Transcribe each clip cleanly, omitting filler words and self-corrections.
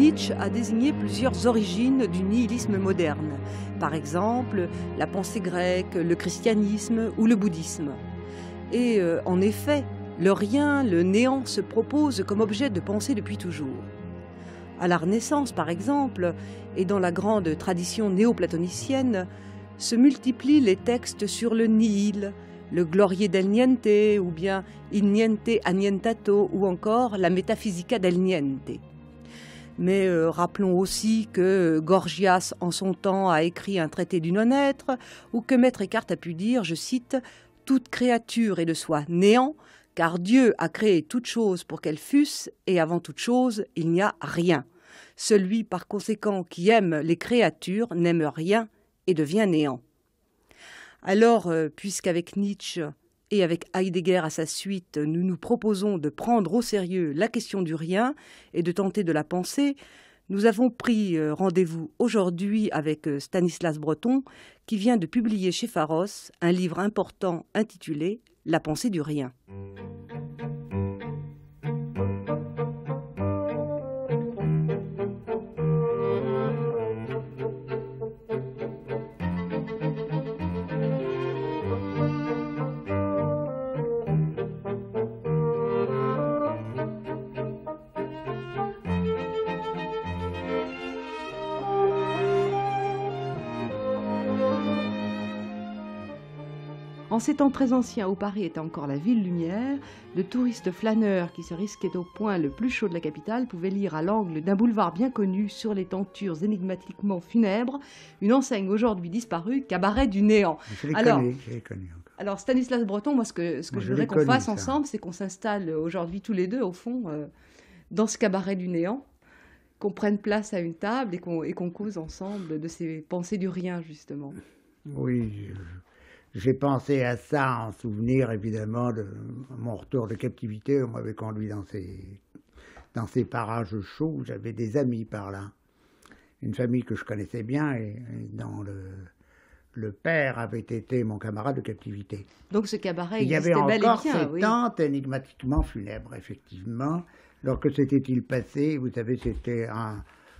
Nietzsche a désigné plusieurs origines du nihilisme moderne. Par exemple, la pensée grecque, le christianisme ou le bouddhisme. Et en effet, le rien, le néant se propose comme objet de pensée depuis toujours. À la Renaissance, par exemple, et dans la grande tradition néoplatonicienne, se multiplient les textes sur le nihil, le Glorie del Niente, ou bien Il Niente Annientato, ou encore la Metaphysica del Niente. Mais rappelons aussi que Gorgias, en son temps, a écrit un traité du non-être, ou que Maître Eckhart a pu dire, je cite, « Toute créature est de soi néant, car Dieu a créé toutes choses pour qu'elles fussent, et avant toute chose, il n'y a rien. Celui, par conséquent, qui aime les créatures n'aime rien et devient néant. » Alors, puisqu'avec Nietzsche et avec Heidegger à sa suite, nous nous proposons de prendre au sérieux la question du rien et de tenter de la penser, nous avons pris rendez-vous aujourd'hui avec Stanislas Breton, qui vient de publier chez Pharos un livre important intitulé « La pensée du rien ». En ces temps très anciens où Paris était encore la ville lumière, de touristes flâneurs qui se risquaient au point le plus chaud de la capitale pouvaient lire à l'angle d'un boulevard bien connu, sur les tentures énigmatiquement funèbres, une enseigne aujourd'hui disparue, Cabaret du Néant. Je l'ai connu encore. Alors Stanislas Breton, moi ce que je voudrais qu'on fasse ensemble, c'est qu'on s'installe aujourd'hui tous les deux au fond dans ce Cabaret du Néant, qu'on prenne place à une table et qu'on cause ensemble de ces pensées du rien justement. Oui, j'ai pensé à ça en souvenir évidemment de mon retour de captivité. On m'avait conduit dans ces parages chauds. J'avais des amis par là, une famille que je connaissais bien et dont le père avait été mon camarade de captivité. Donc ce cabaret il y avait existait bel et encore bien, ces tentes énigmatiquement funèbres, effectivement. Alors que s'était-il passé? Vous savez, c'était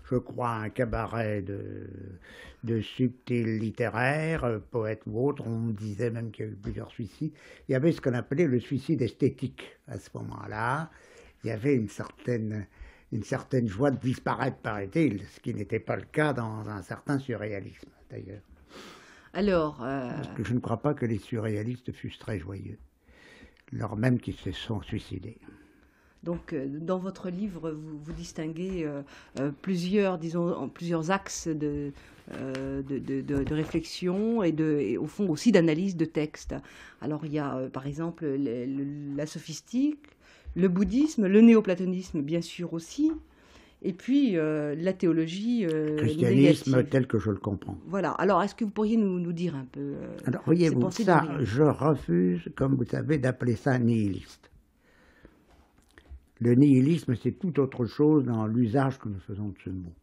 je crois, un cabaret de subtils littéraires, poètes ou autres. On me disait même qu'il y a eu plusieurs suicides. Il y avait ce qu'on appelait le suicide esthétique à ce moment-là. Il y avait une certaine joie de disparaître, paraît-il, ce qui n'était pas le cas dans un certain surréalisme, d'ailleurs. Alors, Parce que je ne crois pas que les surréalistes fussent très joyeux, lors même qu'ils se sont suicidés. Donc, dans votre livre, vous distinguez plusieurs axes de réflexion et au fond aussi d'analyse de texte. Alors, il y a par exemple la sophistique, le bouddhisme, le néoplatonisme bien sûr aussi, et puis la théologie christianisme négative. Tel que je le comprends. Voilà. Alors, est-ce que vous pourriez nous dire un peu Alors, voyez-vous, ça, je refuse, comme vous savez, d'appeler ça nihiliste. Le nihilisme, c'est tout autre chose dans l'usage que nous faisons de ce mot.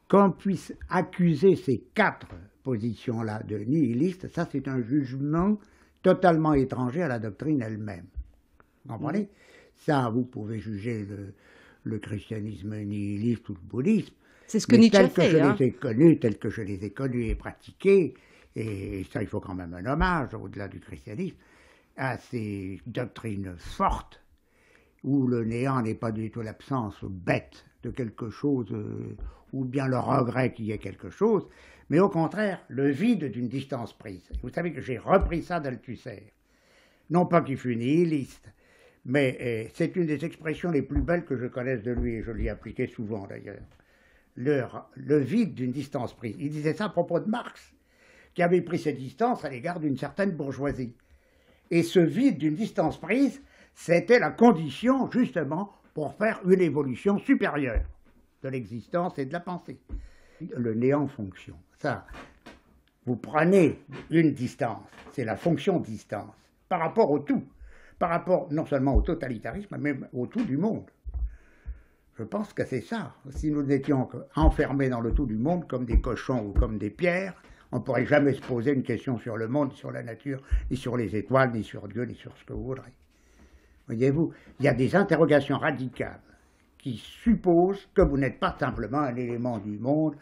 Qu'on puisse accuser ces quatre positions-là de nihilistes, ça c'est un jugement totalement étranger à la doctrine elle-même. Vous comprenez? Ça, vous pouvez juger le christianisme nihiliste ou le bouddhisme. C'est ce que Nietzsche a fait. Tel que je les ai connus et pratiqués, et ça il faut quand même un hommage, au-delà du christianisme, à ces doctrines fortes, où le néant n'est pas du tout l'absence bête de quelque chose, ou bien le regret qu'il y ait quelque chose, mais au contraire, le vide d'une distance prise. Vous savez que j'ai repris ça d'Althusser. Non pas qu'il fût nihiliste, mais c'est une des expressions les plus belles que je connaisse de lui, et je l'y appliquais souvent d'ailleurs. Le vide d'une distance prise. Il disait ça à propos de Marx, qui avait pris cette distance à l'égard d'une certaine bourgeoisie. Et ce vide d'une distance prise, c'était la condition, justement, pour faire une évolution supérieure de l'existence et de la pensée. Le néant fonction. Ça, vous prenez une distance, c'est la fonction distance, par rapport au tout, par rapport non seulement au totalitarisme, mais même au tout du monde. Je pense que c'est ça. Si nous étions enfermés dans le tout du monde, comme des cochons ou comme des pierres, on ne pourrait jamais se poser une question sur le monde, ni sur la nature, ni sur les étoiles, ni sur Dieu, ni sur ce que vous voudrez. Voyez-vous, il y a des interrogations radicales qui suppose que vous n'êtes pas simplement un élément du monde,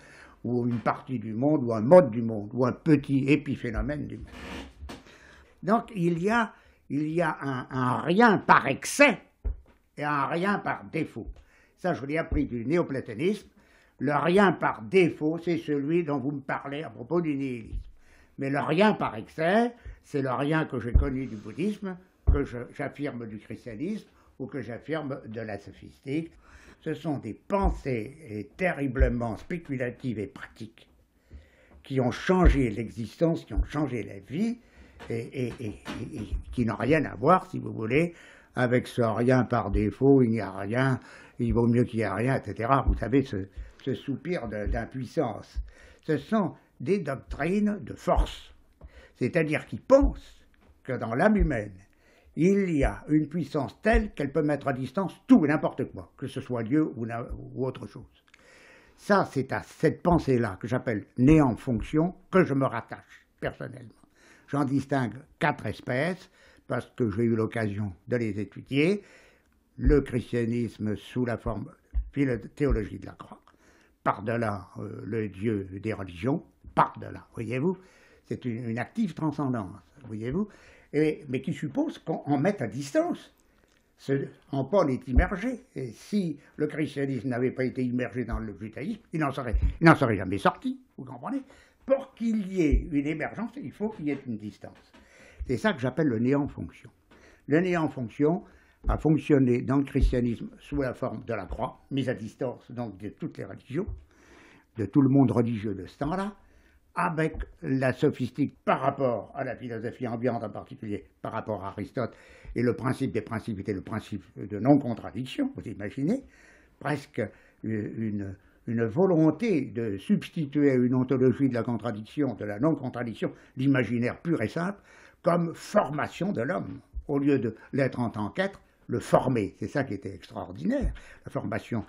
ou une partie du monde, ou un mode du monde, ou un petit épiphénomène du monde. Donc il y a un rien par excès et un rien par défaut. Ça, je l'ai appris du néoplatonisme. Le rien par défaut, c'est celui dont vous me parlez à propos du nihilisme. Mais le rien par excès, c'est le rien que j'ai connu du bouddhisme, que j'affirme du christianisme, ou que j'affirme de la sophistique. Ce sont des pensées terriblement spéculatives et pratiques qui ont changé l'existence, qui ont changé la vie, et qui n'ont rien à voir, si vous voulez, avec ce rien par défaut, il n'y a rien, il vaut mieux qu'il n'y ait rien, etc. Vous savez, ce soupir d'impuissance. Ce sont des doctrines de force, c'est-à-dire qui pensent que dans l'âme humaine, il y a une puissance telle qu'elle peut mettre à distance tout et n'importe quoi, que ce soit Dieu ou autre chose. Ça, c'est à cette pensée-là que j'appelle néant-fonction que je me rattache, personnellement. J'en distingue 4 espèces, parce que j'ai eu l'occasion de les étudier. Le christianisme sous la forme de la théologie de la croix, par-delà le Dieu des religions, par-delà, voyez-vous, c'est une active transcendance, voyez-vous, mais qui suppose qu'on mette à distance. En Paul est immergé, et si le christianisme n'avait pas été immergé dans le judaïsme, il n'en serait jamais sorti, vous comprenez? Pour qu'il y ait une émergence, il faut qu'il y ait une distance. C'est ça que j'appelle le néant-fonction. Le néant-fonction a fonctionné dans le christianisme sous la forme de la croix, mise à distance donc de toutes les religions, de tout le monde religieux de ce temps-là, avec la sophistique par rapport à la philosophie ambiante, en particulier par rapport à Aristote, et le principe des principes était le principe de non-contradiction, vous imaginez, presque une volonté de substituer à une ontologie de la contradiction, de la non-contradiction, l'imaginaire pur et simple, comme formation de l'homme, au lieu de l'être en tant qu'être, le former. C'est ça qui était extraordinaire, la formation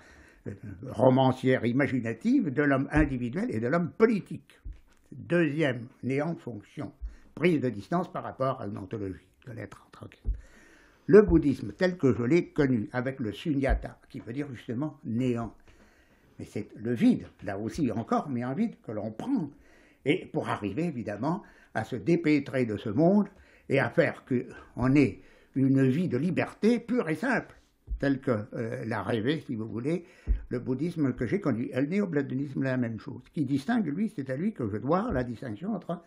romancière, imaginative de l'homme individuel et de l'homme politique. Deuxième néant-fonction, prise de distance par rapport à une ontologie de l'être en tant qu'être. Le bouddhisme tel que je l'ai connu, avec le sunyata, qui veut dire justement néant. Mais c'est le vide, là aussi encore, mais un vide que l'on prend. Et pour arriver évidemment à se dépêtrer de ce monde et à faire qu'on ait une vie de liberté pure et simple, telle que l'a rêvé, si vous voulez, le bouddhisme que j'ai connu. Et le néoplatonisme, la même chose. Ce qui distingue, lui, c'est à lui que je dois la distinction entre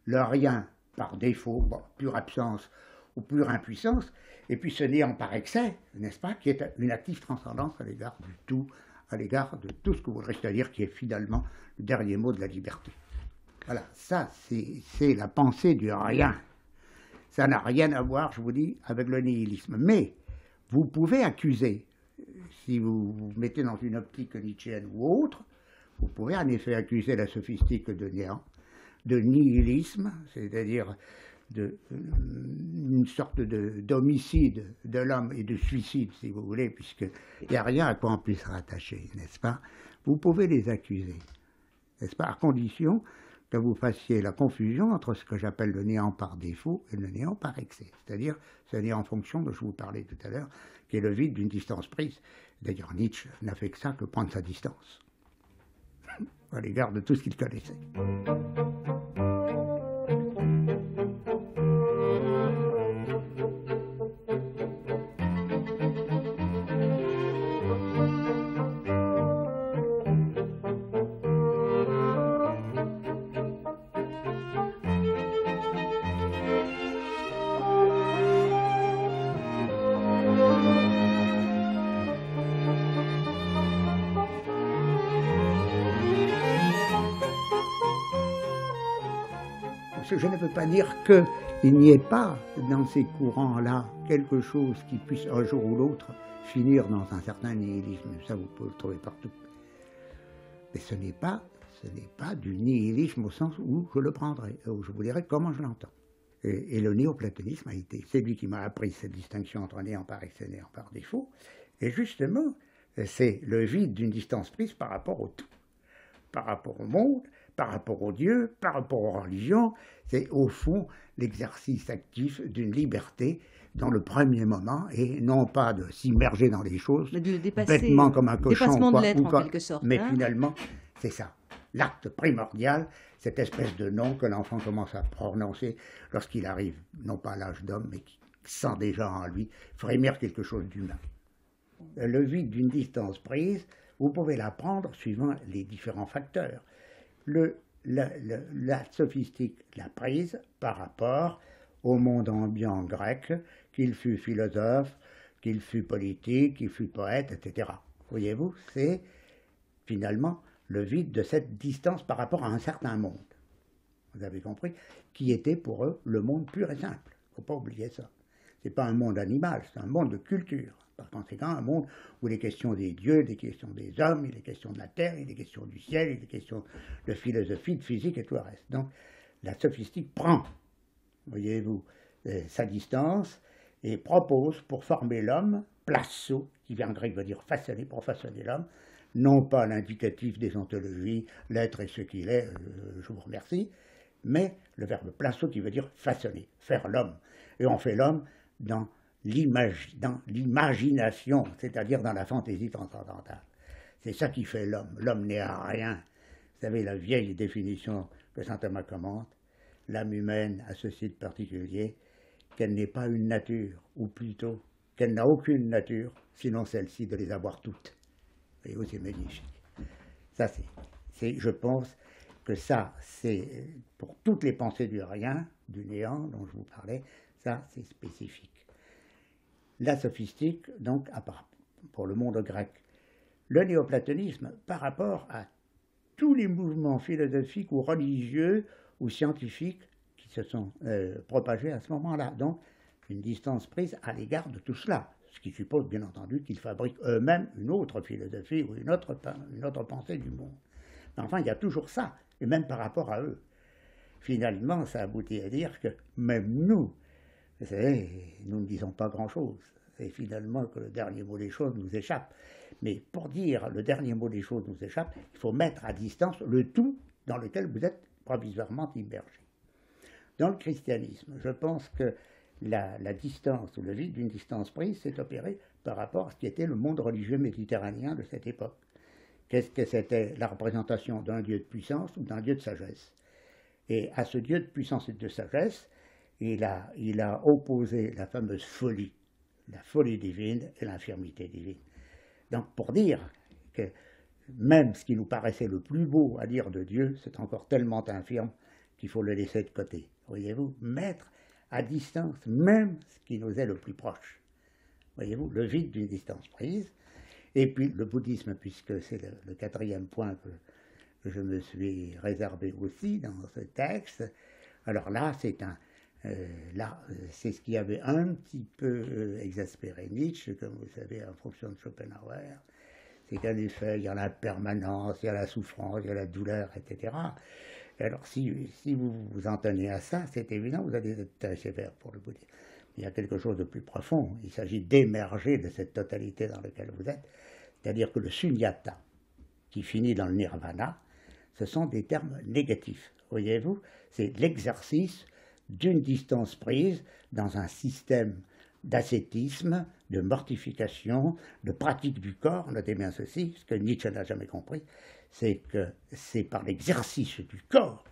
le rien par défaut, bon, pure absence ou pure impuissance, et puis ce néant par excès, n'est-ce pas, qui est une active transcendance à l'égard du tout, à l'égard de tout ce que vous voudrez dire, qui est finalement le dernier mot de la liberté. Voilà, ça, c'est la pensée du rien. Ça n'a rien à voir, je vous dis, avec le nihilisme. Mais vous pouvez accuser, si vous vous mettez dans une optique nietzschéenne ou autre, vous pouvez en effet accuser la sophistique de néant, de nihilisme, c'est-à-dire une sorte d'homicide de l'homme et de suicide, si vous voulez, puisqu'il n'y a rien à quoi on puisse rattacher, n'est-ce pas? Vous pouvez les accuser, n'est-ce pas, à condition que vous fassiez la confusion entre ce que j'appelle le néant par défaut et le néant par excès, c'est-à-dire ce néant fonction dont je vous parlais tout à l'heure, qui est le vide d'une distance prise. D'ailleurs, Nietzsche n'a fait que ça, que prendre sa distance, à l'égard de tout ce qu'il connaissait. Je ne veux pas dire qu'il n'y ait pas dans ces courants-là quelque chose qui puisse un jour ou l'autre finir dans un certain nihilisme. Ça, vous pouvez le trouver partout. Mais ce n'est pas du nihilisme au sens où je le prendrai, où je vous dirai comment je l'entends. Et le néoplatonisme a été, c'est lui qui m'a appris cette distinction entre néant par excès et néant par défaut. Et justement, c'est le vide d'une distance prise par rapport au tout, par rapport au monde, par rapport aux dieux, par rapport aux religions. C'est au fond l'exercice actif d'une liberté dans le premier moment, et non pas de s'immerger dans les choses, mais de le dépasser, bêtement comme un cochon, dépassement quoi, de l'être ou quoi. en quelque sorte. Mais hein. finalement, c'est ça. L'acte primordial, cette espèce de nom que l'enfant commence à prononcer lorsqu'il arrive, non pas à l'âge d'homme, mais qui sent déjà en lui frémir quelque chose d'humain. Le vide d'une distance prise, vous pouvez l'apprendre suivant les différents facteurs. La sophistique l'a prise par rapport au monde ambiant grec, qu'il fût philosophe, qu'il fût politique, qu'il fût poète, etc. Voyez-vous, c'est finalement le vide de cette distance par rapport à un certain monde, vous avez compris, qui était pour eux le monde pur et simple. Il ne faut pas oublier ça. Ce n'est pas un monde animal, c'est un monde de culture. Par conséquent, un monde où il est question des dieux, des questions des hommes, il est question de la terre, il est question du ciel, il est question de philosophie, de physique et tout le reste. Donc, la sophistique prend, voyez-vous, sa distance et propose pour former l'homme, plasso, qui vient en grec veut dire façonner, pour façonner l'homme, non pas l'indicatif des ontologies, l'être est ce qu'il est, je vous remercie, mais le verbe plasso qui veut dire façonner, faire l'homme. Et on fait l'homme dans l'imagination, c'est-à-dire dans la fantaisie transcendantale. C'est ça qui fait l'homme. L'homme n'est à rien. Vous savez, la vieille définition que saint Thomas commente, l'âme humaine a ceci de particulier, qu'elle n'est pas une nature, ou plutôt qu'elle n'a aucune nature, sinon celle-ci de les avoir toutes. Voyez-vous, c'est magnifique. Ça, je pense que ça, c'est pour toutes les pensées du rien, du néant dont je vous parlais, ça, c'est spécifique. La sophistique, donc, pour le monde grec. Le néoplatonisme, par rapport à tous les mouvements philosophiques ou religieux ou scientifiques qui se sont propagés à ce moment-là. Donc, une distance prise à l'égard de tout cela, ce qui suppose bien entendu qu'ils fabriquent eux-mêmes une autre philosophie ou une autre pensée du monde. Mais enfin, il y a toujours ça, et même par rapport à eux. Finalement, ça aboutit à dire que même nous, vous savez, nous ne disons pas grand-chose. Et finalement que le dernier mot des choses nous échappe. Mais pour dire le dernier mot des choses nous échappe, il faut mettre à distance le tout dans lequel vous êtes provisoirement immergé. Dans le christianisme, je pense que la distance ou le vide d'une distance prise s'est opéré par rapport à ce qui était le monde religieux méditerranéen de cette époque. Qu'est-ce que c'était la représentation d'un dieu de puissance ou d'un dieu de sagesse? Et à ce dieu de puissance et de sagesse, il a opposé la fameuse folie, la folie divine et l'infirmité divine. Donc pour dire que même ce qui nous paraissait le plus beau à dire de Dieu, c'est encore tellement infirme qu'il faut le laisser de côté. Voyez-vous, mettre à distance même ce qui nous est le plus proche. Voyez-vous, le vide d'une distance prise. Et puis le bouddhisme, puisque c'est le quatrième point que je me suis réservé aussi dans ce texte. Alors là, c'est ce qui avait un petit peu exaspéré Nietzsche, comme vous savez, en fonction de Schopenhauer. C'est qu'en effet, il y a la permanence, il y a la souffrance, il y a la douleur, etc. Et alors, si vous vous en tenez à ça, c'est évident, vous allez être très sévère pour le bouddhisme. Il y a quelque chose de plus profond. Il s'agit d'émerger de cette totalité dans laquelle vous êtes. C'est-à-dire que le sunyata, qui finit dans le nirvana, ce sont des termes négatifs. Voyez-vous, c'est l'exercice d'une distance prise dans un système d'ascétisme, de mortification, de pratique du corps. Notez bien ceci, ce que Nietzsche n'a jamais compris, c'est que c'est par l'exercice du corps,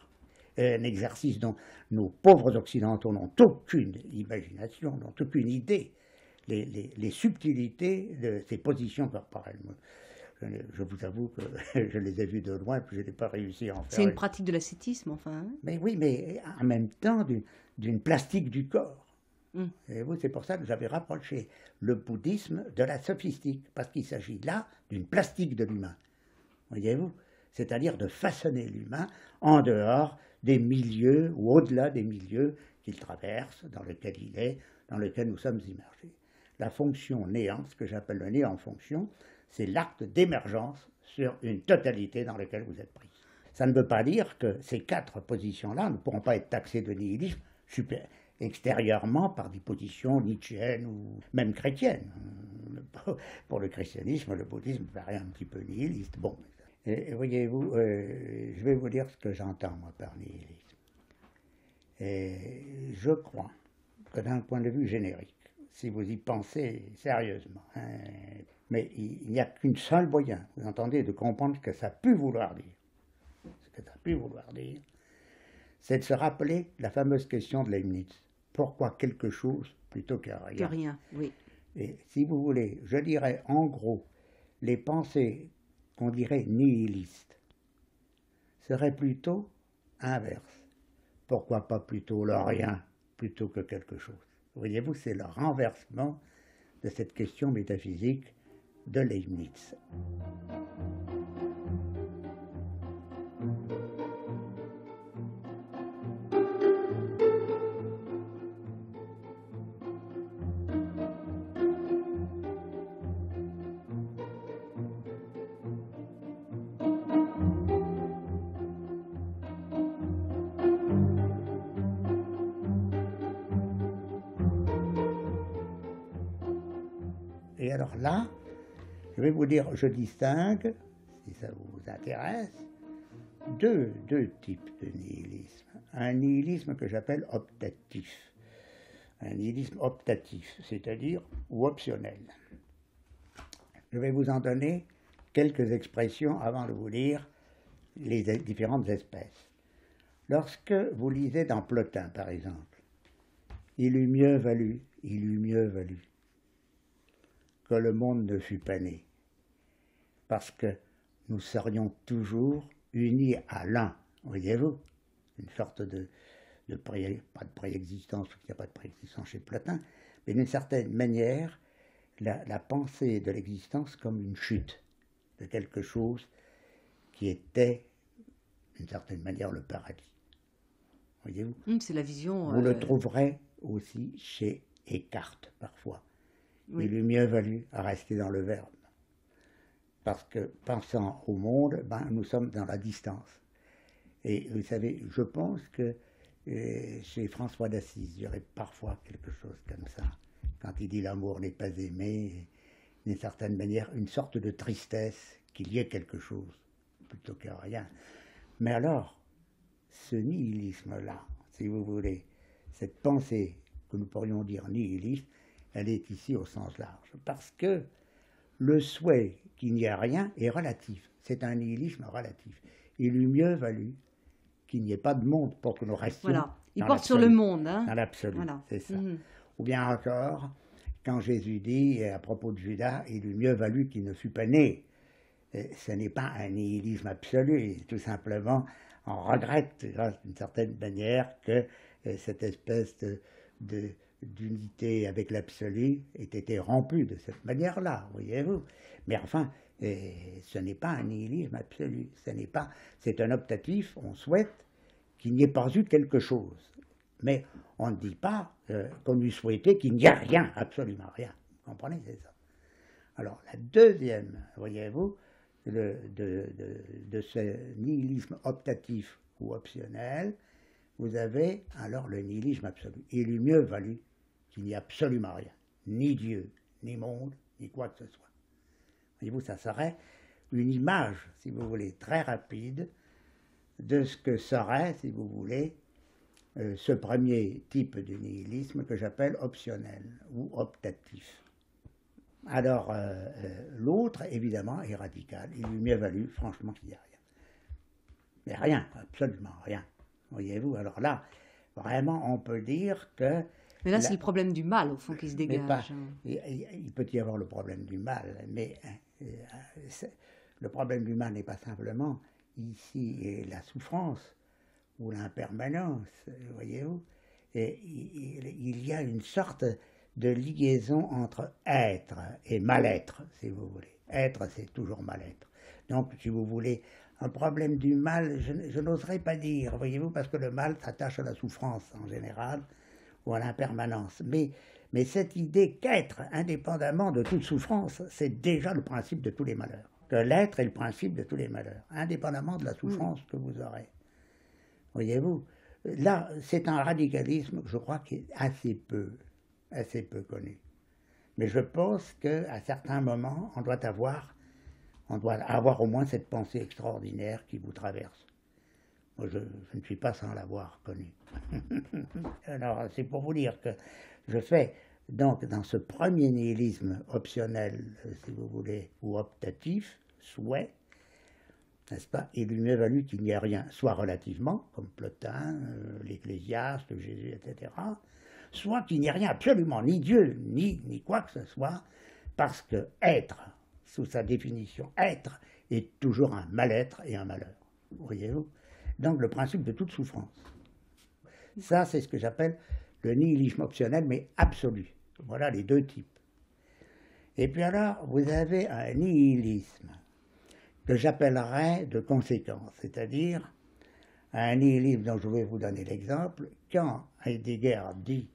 un exercice dont nos pauvres occidentaux n'ont aucune imagination, n'ont aucune idée, les subtilités de ces positions corporelles. Je vous avoue que je les ai vues de loin, puis je n'ai pas réussi à en faire. C'est une pratique de l'ascétisme, enfin. Hein. Mais oui, mais en même temps d'une plastique du corps. Et vous, c'est pour ça que j'avais rapproché le bouddhisme de la sophistique, parce qu'il s'agit là d'une plastique de l'humain. Voyez-vous? C'est-à-dire de façonner l'humain en dehors des milieux ou au-delà des milieux qu'il traverse, dans lesquels il est, dans lesquels nous sommes immergés. La fonction néant, ce que j'appelle le néant-fonction, c'est l'acte d'émergence sur une totalité dans laquelle vous êtes pris. Ça ne veut pas dire que ces quatre positions-là ne pourront pas être taxées de nihilisme extérieurement par des positions nietzschéennes ou même chrétiennes. Pour le christianisme, le bouddhisme paraît un petit peu nihiliste. Bon. Et voyez-vous, je vais vous dire ce que j'entends, moi, par nihilisme. Et je crois que d'un point de vue générique, si vous y pensez sérieusement, hein, mais il n'y a qu'une seule moyen, vous entendez, de comprendre ce que ça a pu vouloir dire. Ce que ça a pu vouloir dire, c'est de se rappeler la fameuse question de Leibniz. Pourquoi quelque chose plutôt que rien? Que rien, oui. Et si vous voulez, je dirais en gros, les pensées qu'on dirait nihilistes seraient plutôt inverses. Pourquoi pas plutôt le rien plutôt que quelque chose? Voyez-vous, c'est le renversement de cette question métaphysique de Leibniz. Et alors là, je vais vous dire, je distingue, si ça vous intéresse, deux types de nihilisme. Un nihilisme que j'appelle optatif. Un nihilisme optatif, c'est-à-dire ou optionnel. Je vais vous en donner quelques expressions avant de vous lire les différentes espèces. Lorsque vous lisez dans Plotin, par exemple, il eût mieux valu que le monde ne fût pas né, parce que nous serions toujours unis à l'un, voyez-vous, une sorte pas de préexistence, parce qu'il n'y a pas de préexistence chez Plotin, mais d'une certaine manière, la pensée de l'existence comme une chute de quelque chose qui était, d'une certaine manière, le paradis. Voyez-vous? C'est la vision... Vous le trouverez aussi chez Eckhart, parfois. Oui. Il eût mieux valu rester dans le verbe. Parce que, pensant au monde, nous sommes dans la distance. Et vous savez, je pense que chez François d'Assise, il y aurait parfois quelque chose comme ça. Quand il dit l'amour n'est pas aimé, d'une certaine manière, une sorte de tristesse qu'il y ait quelque chose, plutôt que rien. Mais alors, ce nihilisme-là, si vous voulez, cette pensée que nous pourrions dire nihiliste, elle est ici au sens large. Parce que le souhait qu'il n'y ait rien est relatif. C'est un nihilisme relatif. Il eût mieux valu qu'il n'y ait pas de monde pour que nous restions. Voilà, il porte sur le monde. Hein. Dans l'absolu, voilà. C'est ça. Mmh. Ou bien encore, quand Jésus dit à propos de Judas, il eût mieux valu qu'il ne fût pas né. Ce n'est pas un nihilisme absolu, tout simplement, on regrette d'une certaine manière que cette espèce d'unité avec l'absolu ait été rompue de cette manière-là, voyez-vous. Mais enfin, ce n'est pas un nihilisme absolu, c'est un optatif, on souhaite qu'il n'y ait pas eu quelque chose. Mais on ne dit pas qu'on eût souhaité qu'il n'y ait rien, absolument rien. Vous comprenez, c'est ça. Alors, la deuxième, voyez-vous, de ce nihilisme optatif ou optionnel, vous avez alors le nihilisme absolu. Il eût mieux valu qu'il n'y ait absolument rien, ni Dieu, ni monde, ni quoi que ce soit. Voyez-vous, ça serait une image, si vous voulez, très rapide de ce que serait, si vous voulez, ce premier type de nihilisme que j'appelle optionnel ou optatif. Alors, l'autre, évidemment, est radical. Il eût mieux valu, franchement, qu'il n'y ait rien. Mais rien, absolument rien. Voyez-vous, alors là, vraiment, on peut dire que... Mais là, c'est le problème du mal, au fond, qui se dégage. Il peut y avoir le problème du mal, mais le problème du mal n'est pas simplement ici la souffrance ou l'impermanence, voyez-vous. Et il y a une sorte de liaison entre être et mal-être, si vous voulez. Être, c'est toujours mal-être. Donc, si vous voulez, un problème du mal, je n'oserais pas dire, voyez-vous, parce que le mal s'attache à la souffrance en général, ou à l'impermanence. Mais cette idée qu'être, indépendamment de toute souffrance, c'est déjà le principe de tous les malheurs. Que l'être est le principe de tous les malheurs, indépendamment de la souffrance que vous aurez. Voyez-vous, là, c'est un radicalisme, je crois, qui est assez peu connu. Mais je pense qu'à certains moments, on doit avoir On doit avoir au moins cette pensée extraordinaire qui vous traverse. Moi, je ne suis pas sans l'avoir connue. Alors, c'est pour vous dire que je fais, donc, dans ce premier nihilisme optionnel, si vous voulez, ou optatif, souhait, n'est-ce pas, il lui m'est valu qu'il n'y ait rien, soit relativement, comme Plotin, l'Ecclésiaste, Jésus, etc., soit qu'il n'y ait rien absolument, ni Dieu, ni quoi que ce soit, parce que être, sous sa définition, être, est toujours un mal-être et un malheur. Voyez-vous? Donc le principe de toute souffrance. Ça, c'est ce que j'appelle le nihilisme optionnel, mais absolu. Voilà les deux types. Et puis alors, vous avez un nihilisme que j'appellerais de conséquence, c'est-à-dire un nihilisme dont je vais vous donner l'exemple, quand Heidegger dit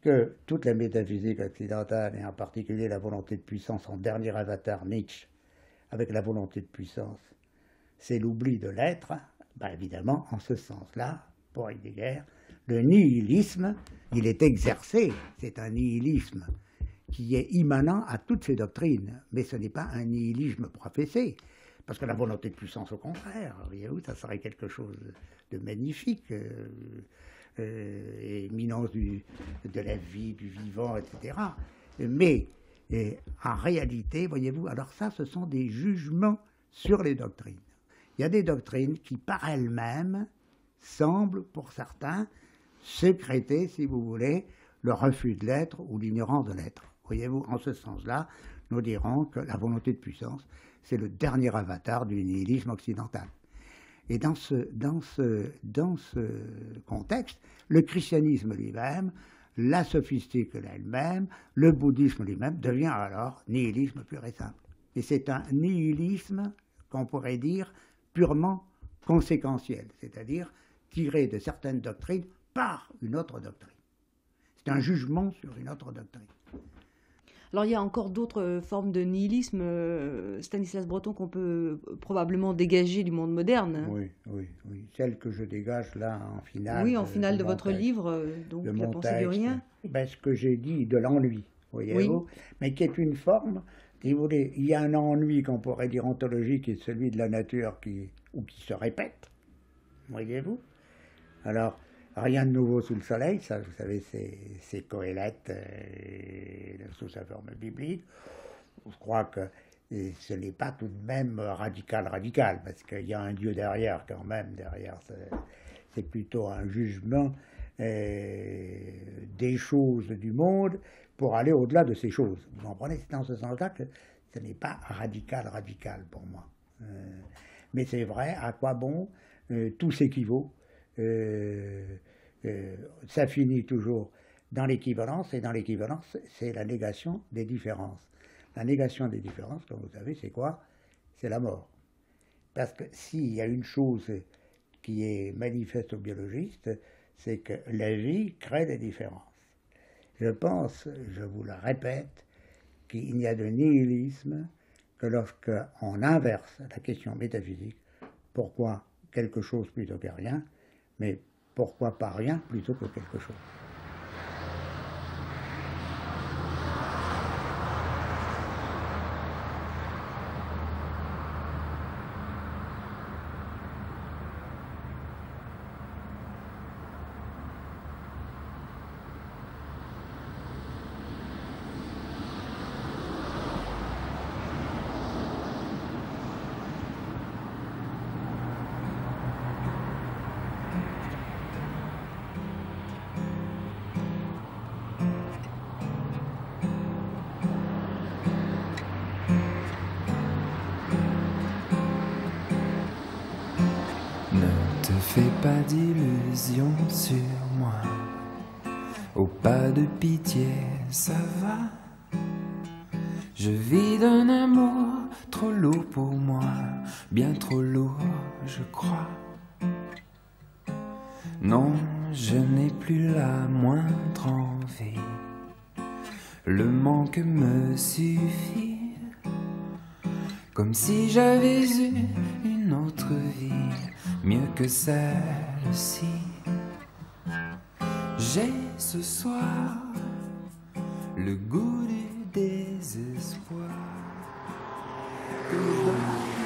que toute la métaphysique occidentale, et en particulier la volonté de puissance en dernier avatar Nietzsche, avec la volonté de puissance, c'est l'oubli de l'être, ben évidemment, en ce sens-là, pour Heidegger, le nihilisme, il est exercé, c'est un nihilisme qui est immanent à toutes ces doctrines, mais ce n'est pas un nihilisme professé, parce que la volonté de puissance, au contraire, voyez-vous, ça serait quelque chose de magnifique, éminence de la vie, du vivant, etc. Mais en réalité, voyez-vous, alors ça, ce sont des jugements sur les doctrines. Il y a des doctrines qui, par elles-mêmes, semblent, pour certains, sécréter, si vous voulez, le refus de l'être ou l'ignorance de l'être. Voyez-vous, en ce sens-là, nous dirons que la volonté de puissance, c'est le dernier avatar du nihilisme occidental. Et dans ce contexte, le christianisme lui-même, la sophistique elle-même, le bouddhisme lui-même devient alors nihilisme pur et simple. Et c'est un nihilisme qu'on pourrait dire purement conséquentiel, c'est-à-dire tiré de certaines doctrines par une autre doctrine. C'est un jugement sur une autre doctrine. Alors il y a encore d'autres formes de nihilisme, Stanislas Breton, qu'on peut probablement dégager du monde moderne. Oui. Celle que je dégage là en finale. Oui, en finale de votre livre, donc La pensée du rien. Ben, ce que j'ai dit de l'ennui, voyez-vous, mais qui est une forme, si vous voulez, il y a un ennui qu'on pourrait dire ontologique, qui est celui de la nature qui se répète, voyez-vous. Alors, rien de nouveau sous le soleil, ça, vous savez, c'est Coëlette sous sa forme biblique. Je crois que ce n'est pas tout de même radical, parce qu'il y a un Dieu derrière, quand même. Derrière, c'est plutôt un jugement des choses du monde pour aller au-delà de ces choses. Vous comprenez? C'est dans ce sens-là que ce n'est pas radical pour moi. Mais c'est vrai, à quoi bon tout s'équivaut? Ça finit toujours dans l'équivalence, et dans l'équivalence, c'est la négation des différences. La négation des différences, comme vous savez, c'est quoi? C'est la mort. Parce que s'il y a une chose qui est manifeste aux biologistes, c'est que la vie crée des différences. Je pense, je vous le répète, qu'il n'y a de nihilisme que lorsqu'on inverse la question métaphysique. Pourquoi quelque chose plutôt que rien? Mais pourquoi pas rien plutôt que quelque chose? Fais pas d'illusions sur moi, oh pas de pitié, ça va. Je vis d'un amour trop lourd pour moi, bien trop lourd, je crois. Non, je n'ai plus la moindre envie, le manque me suffit, comme si j'avais eu une autre vie, mieux que celle-ci. J'ai ce soir le goût du désespoir. que nous donne.